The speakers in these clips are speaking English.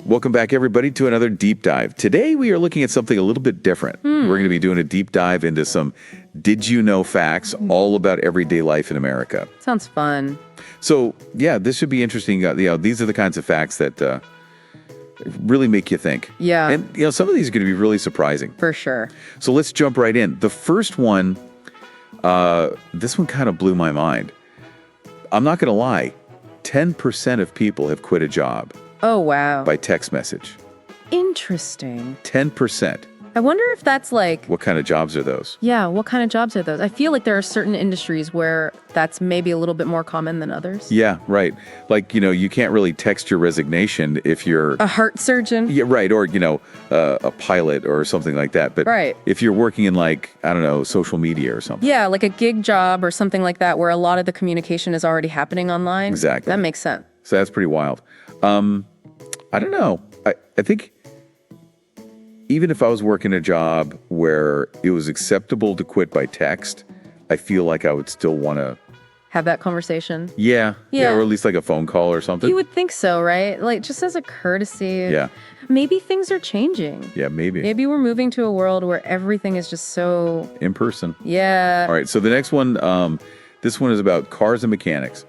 Welcome back, everybody, to another deep dive. Today, we are looking at something a little bit different. We're going to be doing a deep dive into some did you know facts all about everyday life in America. Sounds fun. So, yeah, this should be interesting. These are the kinds of facts that really make you think. Yeah. And, some of these are going to be really surprising. For sure. So let's jump right in. The first one, this one kind of blew my mind. I'm not going to lie. 10% of people have quit a job Oh, wow. by text message. Interesting. 10%. I wonder if that's like, What kind of jobs are those? yeah, what kind of jobs are those? I feel like there are certain industries where that's maybe a little bit more common than others. Yeah, right. Like, you can't really text your resignation if you're... A heart surgeon? Yeah, right. Or, a pilot or something like that. But Right. if you're working in, like, I don't know, social media or something. Yeah, like a gig job or something like that where a lot of the communication is already happening online. Exactly. That makes sense. So that's pretty wild. I don't know. I think even if I was working a job where it was acceptable to quit by text, I feel like I would still want to... Have that conversation. Yeah, Yeah. or at least like a phone call or something. You would think so, right? Like just as a courtesy. Yeah. Maybe things are changing. Yeah, maybe. Maybe we're moving to a world where everything is just so, In person. yeah. All right, so the next one, this one is about cars and mechanics.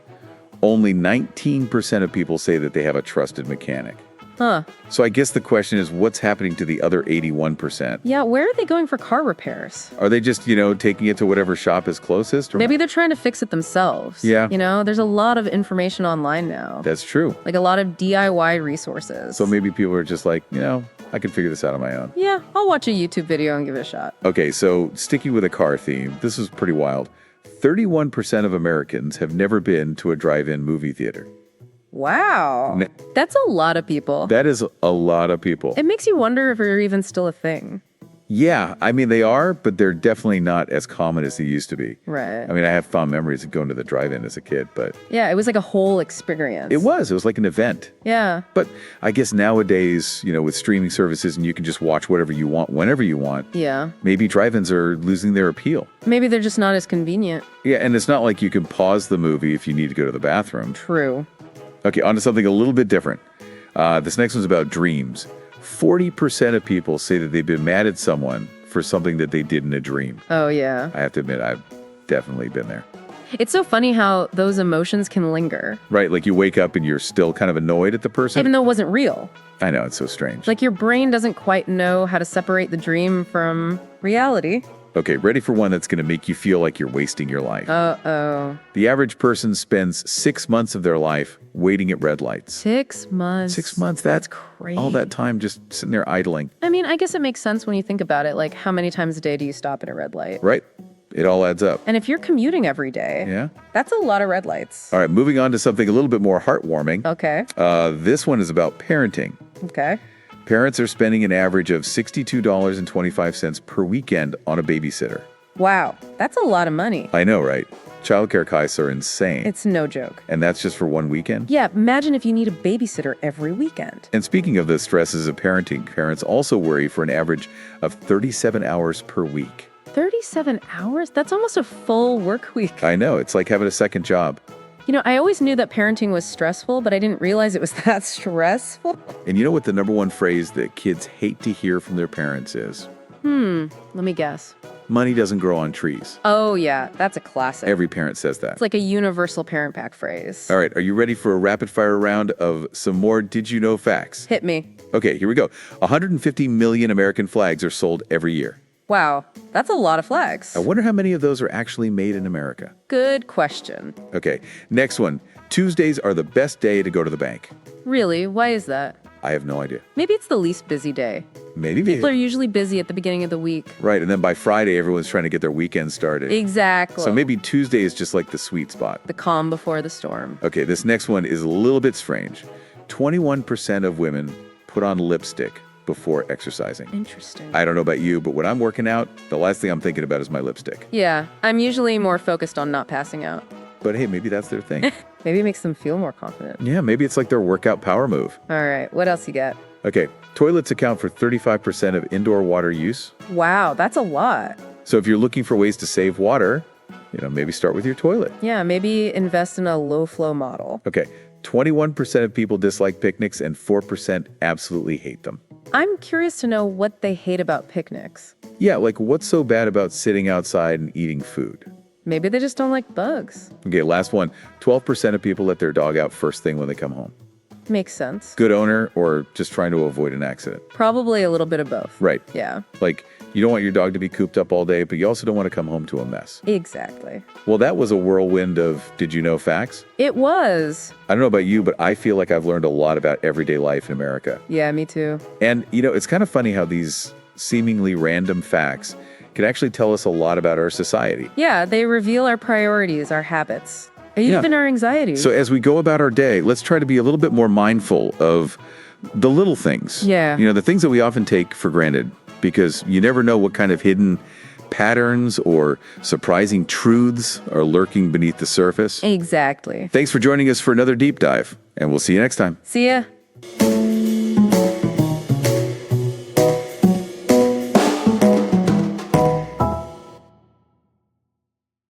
Only 19% of people say that they have a trusted mechanic. Huh. So I guess the question is, what's happening to the other 81%? Yeah, where are they going for car repairs? Are they just, taking it to whatever shop is closest? Or... Maybe they're trying to fix it themselves. Yeah. There's a lot of information online now. That's true. Like a lot of DIY resources. So maybe people are just like, I can figure this out on my own. Yeah, I'll watch a YouTube video and give it a shot. Okay, so sticking with a car theme, this is pretty wild. 31% of Americans have never been to a drive-in movie theater. Wow. That's a lot of people. That is a lot of people. It makes you wonder if they're even still a thing. Yeah, I mean, they are, but they're definitely not as common as they used to be. Right. I mean, I have fond memories of going to the drive-in as a kid, but Yeah, it was like a whole experience. it was like an event. Yeah. But I guess nowadays, with streaming services and you can just watch whatever you want, whenever you want, Yeah. maybe drive-ins are losing their appeal. Maybe they're just not as convenient. Yeah, and it's not like you can pause the movie if you need to go to the bathroom. True. Okay, on to something a little bit different. This next one's about dreams. 40% of people say that they've been mad at someone for something that they did in a dream. Oh, yeah. I have to admit, I've definitely been there. It's so funny how those emotions can linger, Right, like you wake up and you're still kind of annoyed at the person. even though it wasn't real. I know, it's so strange. Like your brain doesn't quite know how to separate the dream from reality. Okay, ready for one that's going to make you feel like you're wasting your life. Uh-oh. The average person spends 6 months of their life waiting at red lights. 6 months. 6 months, that's crazy. all that time just sitting there idling. I mean, I guess it makes sense when you think about it. Like, how many times a day do you stop at a red light? Right? It all adds up. And if you're commuting every day, Yeah? that's a lot of red lights. All right, moving on to something a little bit more heartwarming. Okay. This one is about parenting. Okay. Parents are spending an average of $62.25 per weekend on a babysitter. Wow. That's a lot of money. I know, right? Childcare costs are insane. It's no joke. And that's just for one weekend? Yeah, imagine if you need a babysitter every weekend. And speaking of the stresses of parenting, parents also worry for an average of 37 hours per week. 37 hours? That's almost a full work week. I know, it's like having a second job. I always knew that parenting was stressful, but I didn't realize it was that stressful. And you know what the number one phrase that kids hate to hear from their parents is? Let me guess. Money doesn't grow on trees. Oh, yeah, that's a classic. Every parent says that. It's like a universal parent pack phrase. All right, are you ready for a rapid fire round of some more Did You Know facts? Hit me. Okay, here we go. 150 million American flags are sold every year. Wow, that's a lot of flags. I wonder how many of those are actually made in America. Good question. Okay, next one. Tuesdays are the best day to go to the bank. Really? Why is that? I have no idea. Maybe it's the least busy day. Maybe. People are usually busy at the beginning of the week. Right, and then by Friday, everyone's trying to get their weekend started. Exactly. So maybe Tuesday is just like the sweet spot. The calm before the storm. Okay, this next one is a little bit strange. 21% of women put on lipstick before exercising. Interesting. I don't know about you, but when I'm working out, the last thing I'm thinking about is my lipstick. Yeah, I'm usually more focused on not passing out. But hey, maybe that's their thing. Maybe it makes them feel more confident. Yeah, maybe it's like their workout power move. All right, what else you got? Okay, toilets account for 35% of indoor water use. Wow, that's a lot. So if you're looking for ways to save water, maybe start with your toilet. Yeah, maybe invest in a low flow model. Okay, 21% of people dislike picnics and 4% absolutely hate them. I'm curious to know what they hate about picnics. Yeah, like what's so bad about sitting outside and eating food? Maybe they just don't like bugs. Okay, last one. 12% of people let their dog out first thing when they come home. Makes sense. Good owner or just trying to avoid an accident? Probably a little bit of both. Right. Yeah, Like, you don't want your dog to be cooped up all day, but you also don't want to come home to a mess. exactly. Well, that was a whirlwind of did you know facts? It was. I don't know about you, but I feel like I've learned a lot about everyday life in America. Yeah, me too. And, it's kind of funny how these seemingly random facts can actually tell us a lot about our society. Yeah, they reveal our priorities, our habits, and Yeah. even our anxieties. So as we go about our day, let's try to be a little bit more mindful of the little things. Yeah. The things that we often take for granted because you never know what kind of hidden patterns or surprising truths are lurking beneath the surface. Exactly. Thanks for joining us for another deep dive, and we'll see you next time. See ya.